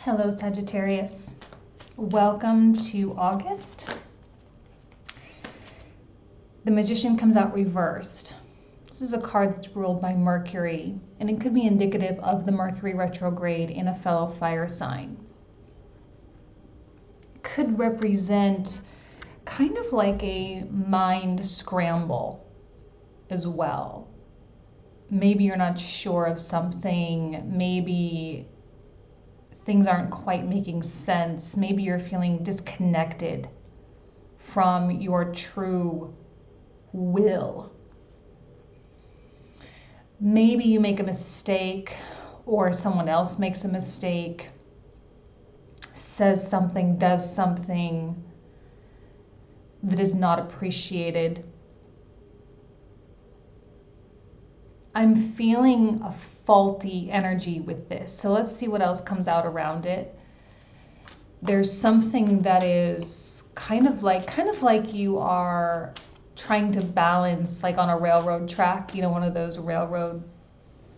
Hello, Sagittarius. Welcome to August. The Magician comes out reversed. This is a card that's ruled by Mercury, and it could be indicative of the Mercury retrograde in a fellow fire sign. It could represent kind of like a mind scramble as well. Maybe you're not sure of something, maybe things aren't quite making sense, maybe you're feeling disconnected from your true will. Maybe you make a mistake or someone else makes a mistake, says something, does something that is not appreciated. I'm feeling a faulty energy with this. So let's see what else comes out around it. There's something that is kind of like you are trying to balance, like on a railroad track, you know, one of those railroad,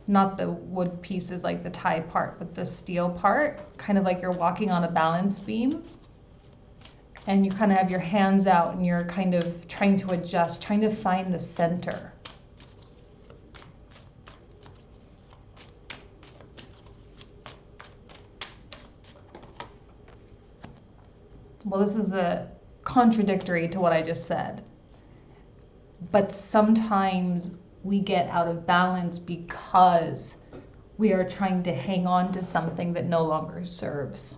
not the wood pieces like the tie part, but the steel part, kind of like you're walking on a balance beam. And you kind of have your hands out and you're kind of trying to adjust, trying to find the center. Well, this is a contradictory to what I just said. But sometimes we get out of balance because we are trying to hang on to something that no longer serves.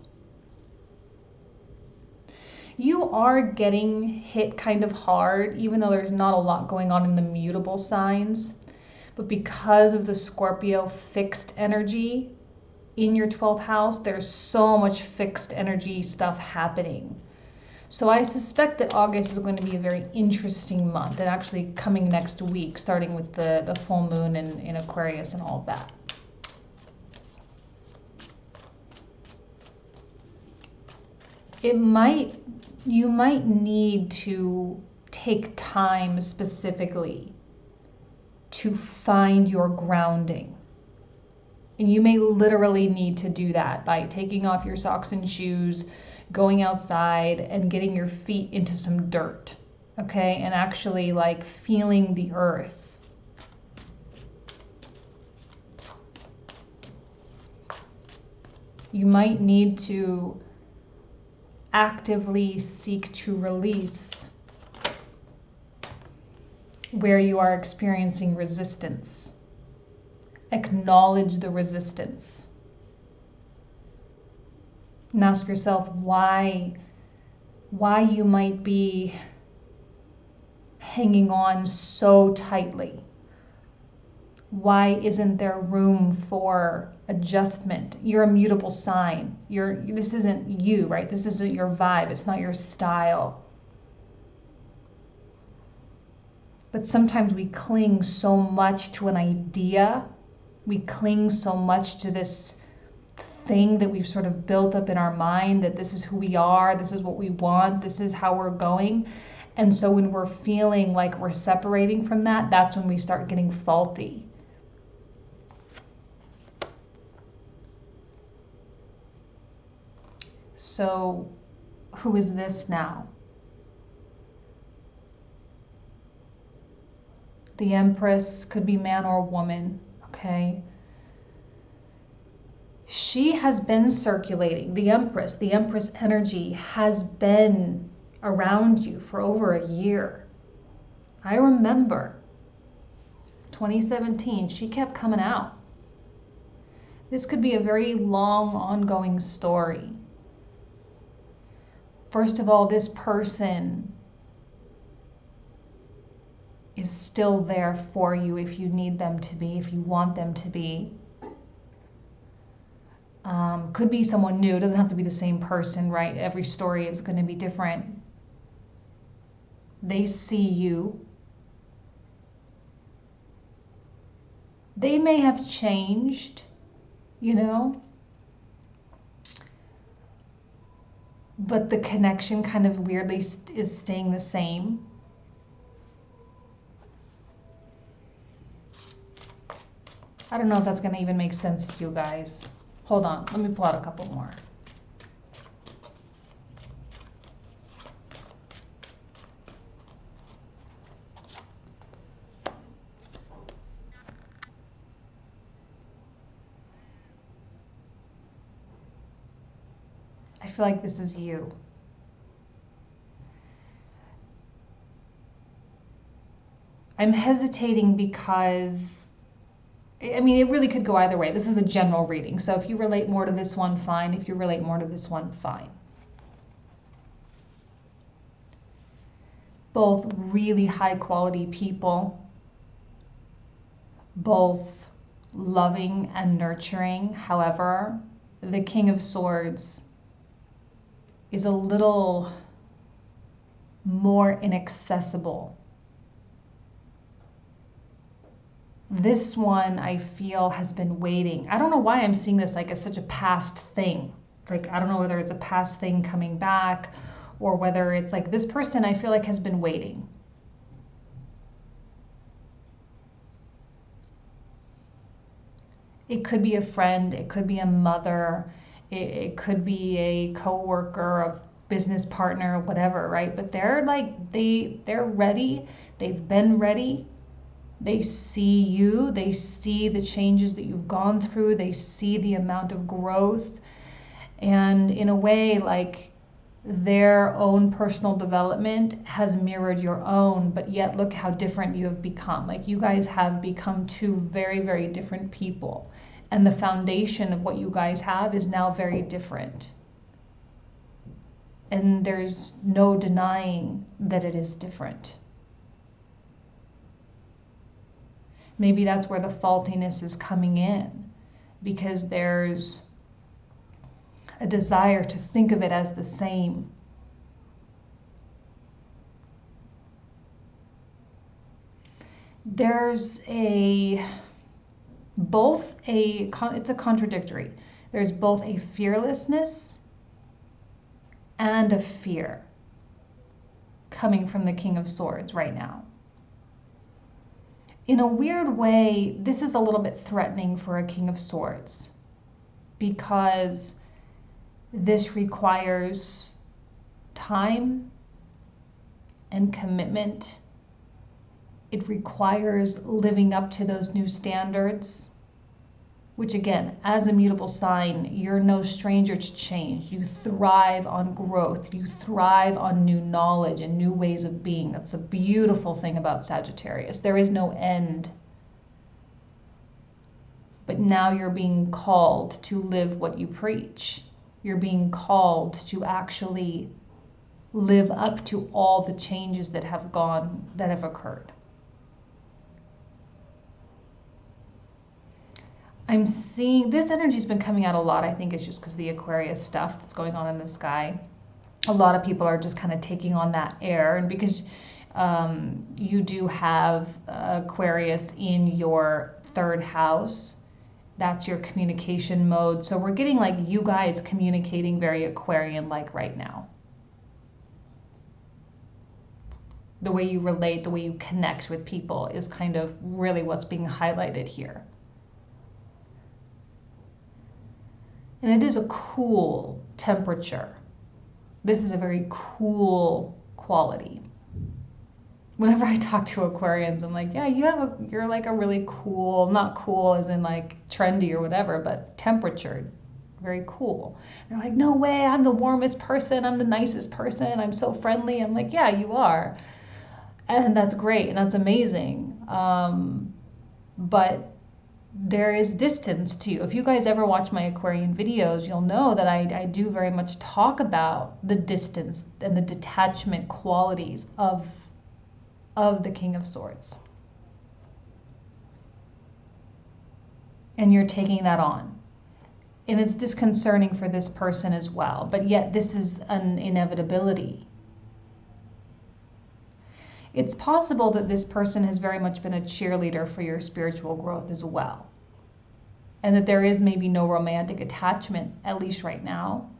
You are getting hit kind of hard, even though there's not a lot going on in the mutable signs. But because of the Scorpio fixed energy in your 12th house, there's so much fixed energy stuff happening. So I suspect that August is going to be a very interesting month, and actually coming next week, starting with the full moon in Aquarius and all of that. You might need to take time specifically to find your grounding. And you may literally need to do that by taking off your socks and shoes, going outside and getting your feet into some dirt, okay? And actually like feeling the earth. You might need to actively seek to release where you are experiencing resistance. Acknowledge the resistance. And ask yourself why you might be hanging on so tightly. Why isn't there room for adjustment? You're a mutable sign. This isn't you, right? This isn't your vibe. It's not your style. But sometimes we cling so much to an idea. We cling so much to this thing that we've sort of built up in our mind, that this is who we are, this is what we want, this is how we're going. And so when we're feeling like we're separating from that, that's when we start getting faulty. So who is this now? The Empress could be man or woman, okay? She has been circulating, the Empress energy has been around you for over a year. I remember 2017, she kept coming out. This could be a very long, ongoing story. First of all, this person is still there for you if you need them to be, if you want them to be. Could be someone new. It doesn't have to be the same person, right? Every story is going to be different. They see you. They may have changed, you know, but the connection kind of weirdly is staying the same. I don't know if that's going to even make sense to you guys. Hold on, let me pull out a couple more. feel like this is you. I'm hesitating because, I mean, it really could go either way. This is a general reading. So if you relate more to this one, fine. If you relate more to this one, fine. Both really high quality people, both loving and nurturing. However, the King of Swords is a little more inaccessible. This one, I feel, has been waiting. I don't know why I'm seeing this like as such a past thing. It's like, I don't know whether it's a past thing coming back or whether it's like this person, I feel like, has been waiting. It could be a friend, it could be a mother, it could be a coworker, a business partner, whatever, right? But they're like, they're ready. They've been ready. They see you, they see the changes that you've gone through, they see the amount of growth, and in a way, like, their own personal development has mirrored your own, but yet look how different you have become. Like, you guys have become two very, very different people, and the foundation of what you guys have is now very different. And there's no denying that it is different. Maybe that's where the faultiness is coming in, because there's a desire to think of it as the same. There's it's a contradictory. There's both a fearlessness and a fear coming from the King of Swords right now. In a weird way, this is a little bit threatening for a King of Swords, because this requires time and commitment. It requires living up to those new standards, which, again, as a mutable sign, you're no stranger to change. You thrive on growth. You thrive on new knowledge and new ways of being. That's the beautiful thing about Sagittarius. There is no end. But now you're being called to live what you preach. You're being called to actually live up to all the changes that have occurred. I'm seeing this energy's been coming out a lot. I think it's just because the Aquarius stuff that's going on in the sky. A lot of people are just kind of taking on that air, and because you do have Aquarius in your third house, that's your communication mode. So we're getting like you guys communicating very Aquarian-like right now. The way you relate, the way you connect with people is kind of really what's being highlighted here. And it is a cool temperature. This is a very cool quality. Whenever I talk to Aquarians, I'm like, yeah, you're like a really cool, not cool as in like trendy or whatever, but temperature, very cool. And they're like, no way, I'm the warmest person, I'm the nicest person, I'm so friendly. I'm like, yeah, you are. And that's great, and that's amazing. But there is distance to you. If you guys ever watch my Aquarian videos, you'll know that I do very much talk about the distance and the detachment qualities of the King of Swords. And you're taking that on. And it's disconcerting for this person as well, but yet this is an inevitability. It's possible that this person has very much been a cheerleader for your spiritual growth as well. And that there is maybe no romantic attachment, at least right now,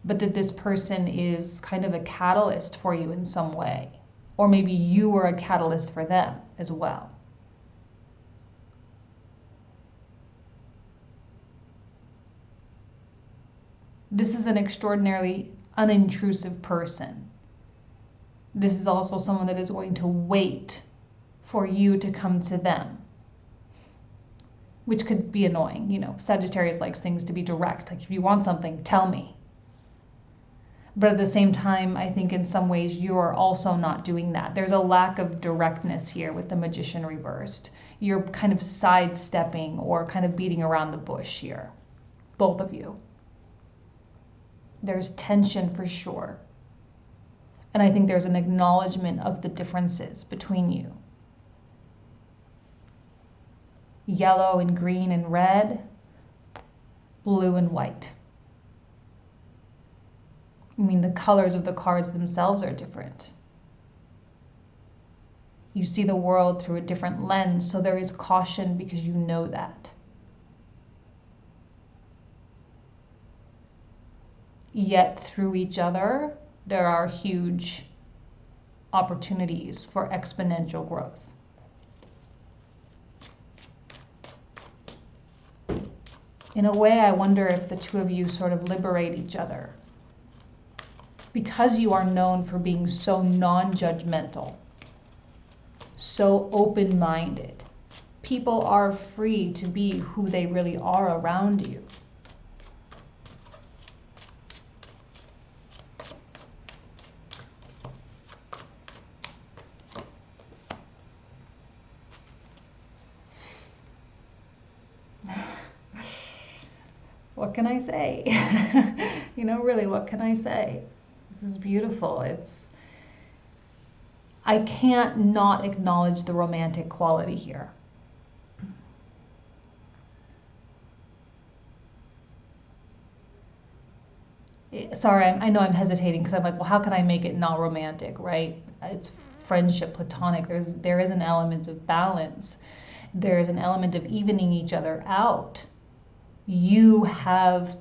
but that this person is kind of a catalyst for you in some way. Or maybe you were a catalyst for them as well. This is an extraordinarily unintrusive person. This is also someone that is going to wait for you to come to them, which could be annoying. You know, Sagittarius likes things to be direct. Like, if you want something, tell me. But at the same time, I think in some ways you are also not doing that. There's a lack of directness here with the Magician reversed. You're kind of sidestepping or kind of beating around the bush here, both of you. There's tension for sure. And I think there's an acknowledgement of the differences between you. Yellow and green and red, blue and white. I mean, the colors of the cards themselves are different. You see the world through a different lens, so there is caution because you know that. Yet through each other, there are huge opportunities for exponential growth. In a way, I wonder if the two of you sort of liberate each other. Because you are known for being so non-judgmental, so open-minded, people are free to be who they really are around you. What can I say? You know, really, what can I say? This is beautiful. I can't not acknowledge the romantic quality here. Sorry, I know I'm hesitating because I'm like, well, how can I make it not romantic, right? It's friendship, platonic. There is an element of balance. There is an element of evening each other out. You have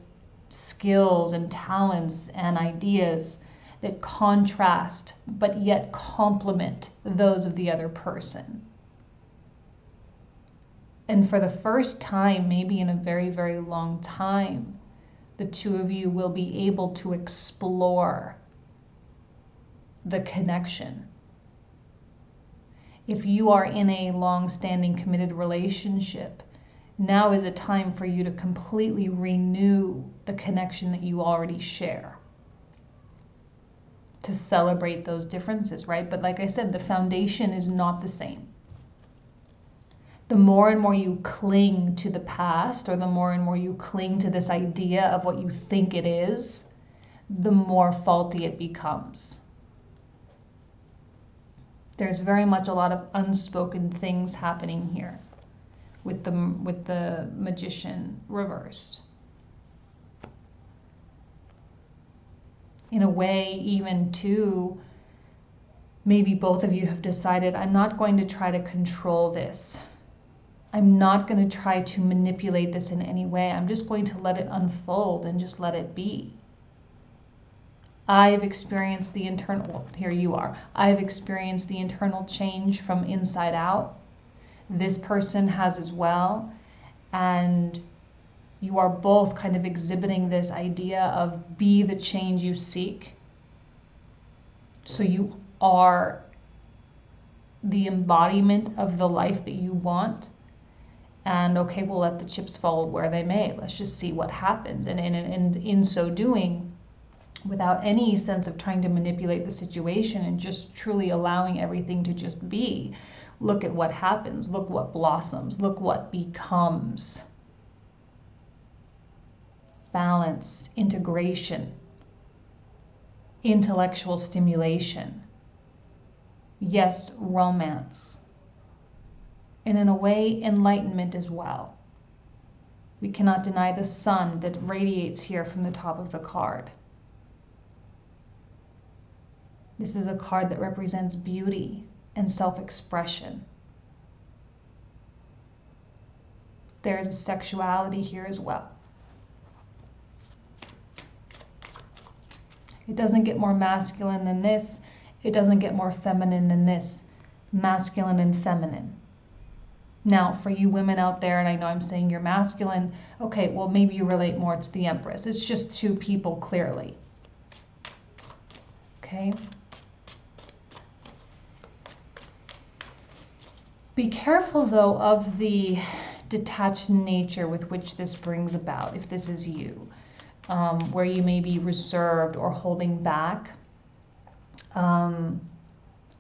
skills and talents and ideas that contrast but yet complement those of the other person. And for the first time, maybe in a very, very long time, the two of you will be able to explore the connection. If you are in a long-standing committed relationship, now is a time for you to completely renew the connection that you already share. To celebrate those differences, right? But like I said, the foundation is not the same. The more and more you cling to the past, or the more and more you cling to this idea of what you think it is, the more faulty it becomes. There's very much a lot of unspoken things happening here with the Magician reversed. In a way, even too, maybe both of you have decided, I'm not going to try to control this. I'm not going to try to manipulate this in any way. I'm just going to let it unfold and just let it be. I've experienced the internal, well, here you are. I've experienced the internal change from inside out. This person has as well. And you are both kind of exhibiting this idea of be the change you seek. So you are the embodiment of the life that you want. And okay, we'll let the chips fall where they may. Let's just see what happens. And in so doing, without any sense of trying to manipulate the situation and just truly allowing everything to just be, look at what happens. Look what blossoms. Look what becomes. Balance, integration, intellectual stimulation. Yes, romance. And in a way, enlightenment as well. We cannot deny the sun that radiates here from the top of the card. This is a card that represents beauty and self-expression. There is a sexuality here as well. It doesn't get more masculine than this. It doesn't get more feminine than this. Masculine and feminine. Now, for you women out there, and I know I'm saying you're masculine, okay, well, maybe you relate more to the Empress. It's just two people, clearly. Okay? Be careful, though, of the detached nature with which this brings about, if this is you. where you may be reserved or holding back,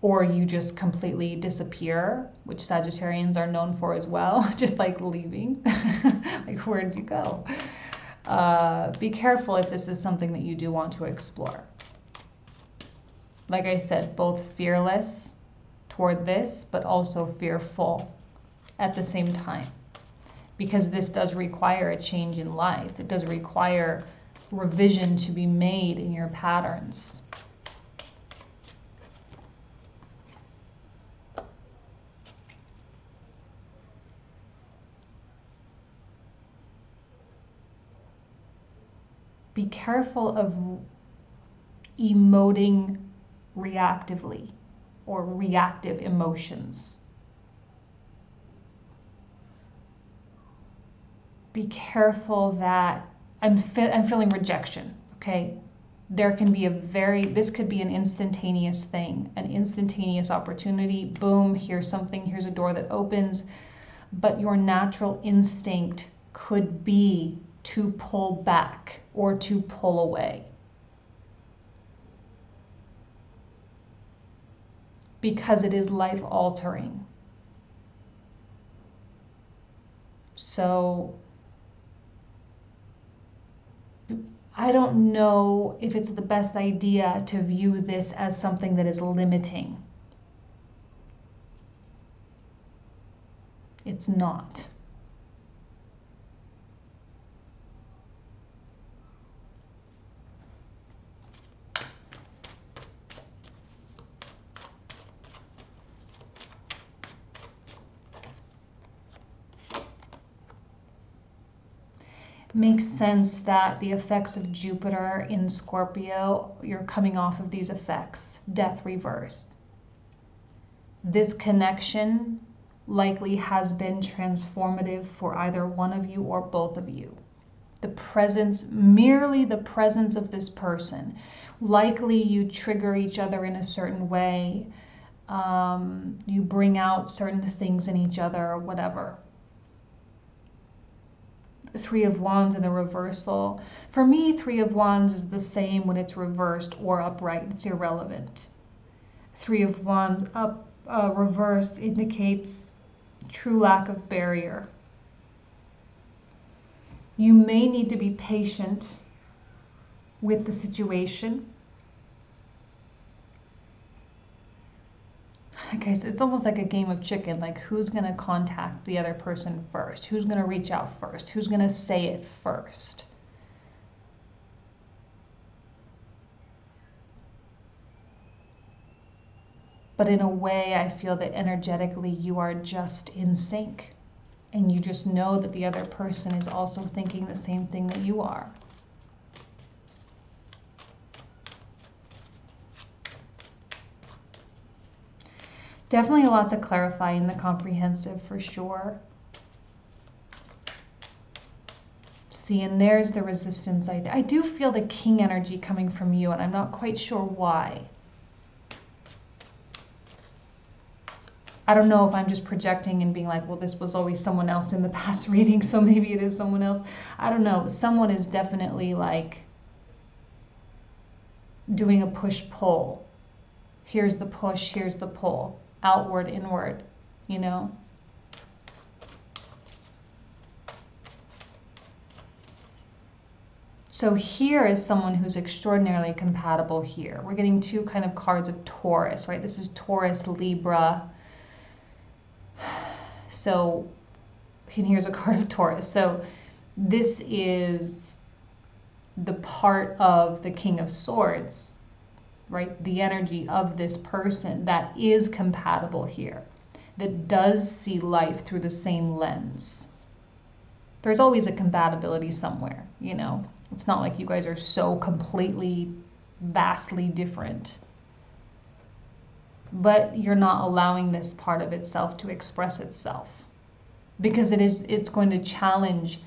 or you just completely disappear, which Sagittarians are known for as well, just like leaving. Like, where'd you go? Be careful if this is something that you do want to explore. Like I said, both fearless toward this, but also fearful at the same time. Because this does require a change in life. It does require revision to be made in your patterns. Be careful of emoting reactively or reactive emotions. Be careful that I'm feeling rejection, okay? There can be this could be an instantaneous thing, an instantaneous opportunity. Boom, here's something, here's a door that opens. But your natural instinct could be to pull back or to pull away. Because it is life altering. So I don't know if it's the best idea to view this as something that is limiting. It's not. Makes sense that the effects of Jupiter in Scorpio, you're coming off of these effects, death reversed. This connection likely has been transformative for either one of you or both of you. The presence, merely the presence of this person. Likely you trigger each other in a certain way. You bring out certain things in each other or whatever. Three of Wands in the reversal. For me, Three of Wands is the same when it's reversed or upright. It's irrelevant. Three of Wands up reversed indicates true lack of barrier. You may need to be patient with the situation. Like I said, it's almost like a game of chicken. Like, who's going to contact the other person first? Who's going to reach out first? Who's going to say it first? But in a way, I feel that energetically you are just in sync. And you just know that the other person is also thinking the same thing that you are. Definitely a lot to clarify in the comprehensive for sure. See, and there's the resistance. I do feel the king energy coming from you, and I'm not quite sure why. I don't know if I'm just projecting and being like, well, this was always someone else in the past reading, so maybe it is someone else. I don't know. Someone is definitely like doing a push-pull. Here's the push, here's the pull. Outward, inward, you know? So here is someone who's extraordinarily compatible here. We're getting two kind of cards of Taurus, right? This is Taurus, Libra. So here's a card of Taurus. So this is the part of the King of Swords, right? The energy of this person that is compatible here, that does see life through the same lens. There's always a compatibility somewhere, you know? It's not like you guys are so completely, vastly different. But you're not allowing this part of itself to express itself. Because it's going to challenge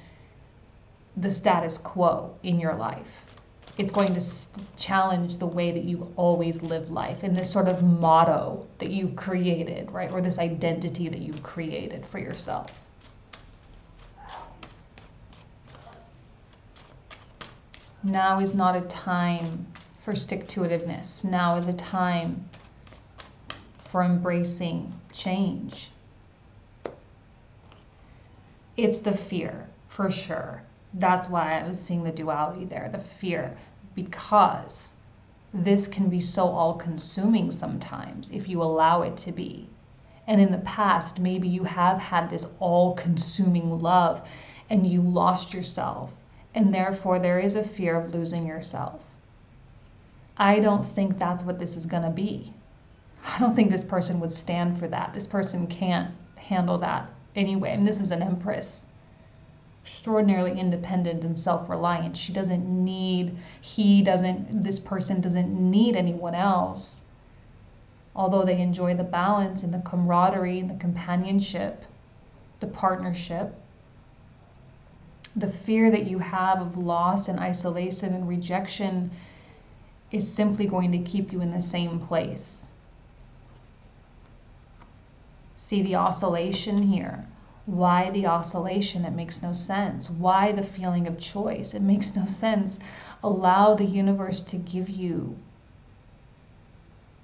the status quo in your life. It's going to challenge the way that you've always lived life and this sort of motto that you've created, right? Or this identity that you've created for yourself. Now is not a time for stick-to-itiveness. Now is a time for embracing change. It's the fear, for sure. That's why I was seeing the duality there, the fear, because this can be so all-consuming sometimes if you allow it to be. And in the past, maybe you have had this all-consuming love and you lost yourself, and therefore there is a fear of losing yourself. I don't think that's what this is going to be. I don't think this person would stand for that. This person can't handle that anyway. And this is an empress, extraordinarily independent and self-reliant. She doesn't need, this person doesn't need anyone else. Although they enjoy the balance and the camaraderie and the companionship, the partnership. The fear that you have of loss and isolation and rejection is simply going to keep you in the same place. See the oscillation here. Why the oscillation? It makes no sense. Why the feeling of choice? It makes no sense. Allow the universe to give you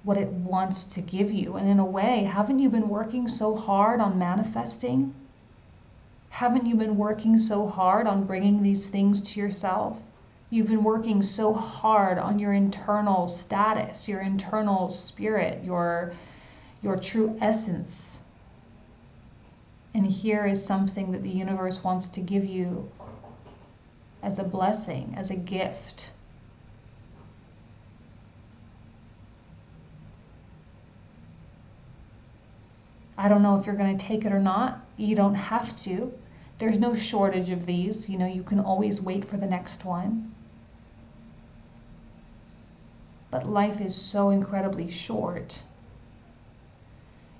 what it wants to give you. And in a way, haven't you been working so hard on manifesting? Haven't you been working so hard on bringing these things to yourself? You've been working so hard on your internal status, your internal spirit, your true essence. And here is something that the universe wants to give you as a blessing, as a gift. I don't know if you're going to take it or not. You don't have to. There's no shortage of these. You know, you can always wait for the next one. But life is so incredibly short.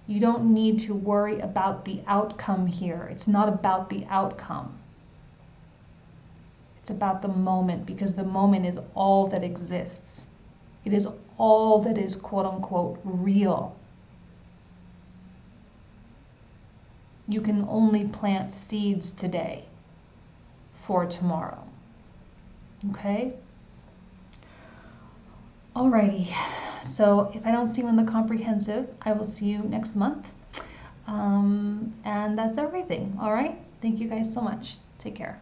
You don't need to worry about the outcome here. It's not about the outcome. It's about the moment, because the moment is all that exists. It is all that is quote unquote real. You can only plant seeds today for tomorrow. Okay? Alrighty. So if I don't see you in the comprehensive, I will see you next month. And that's everything. All right? Thank you guys so much. Take care.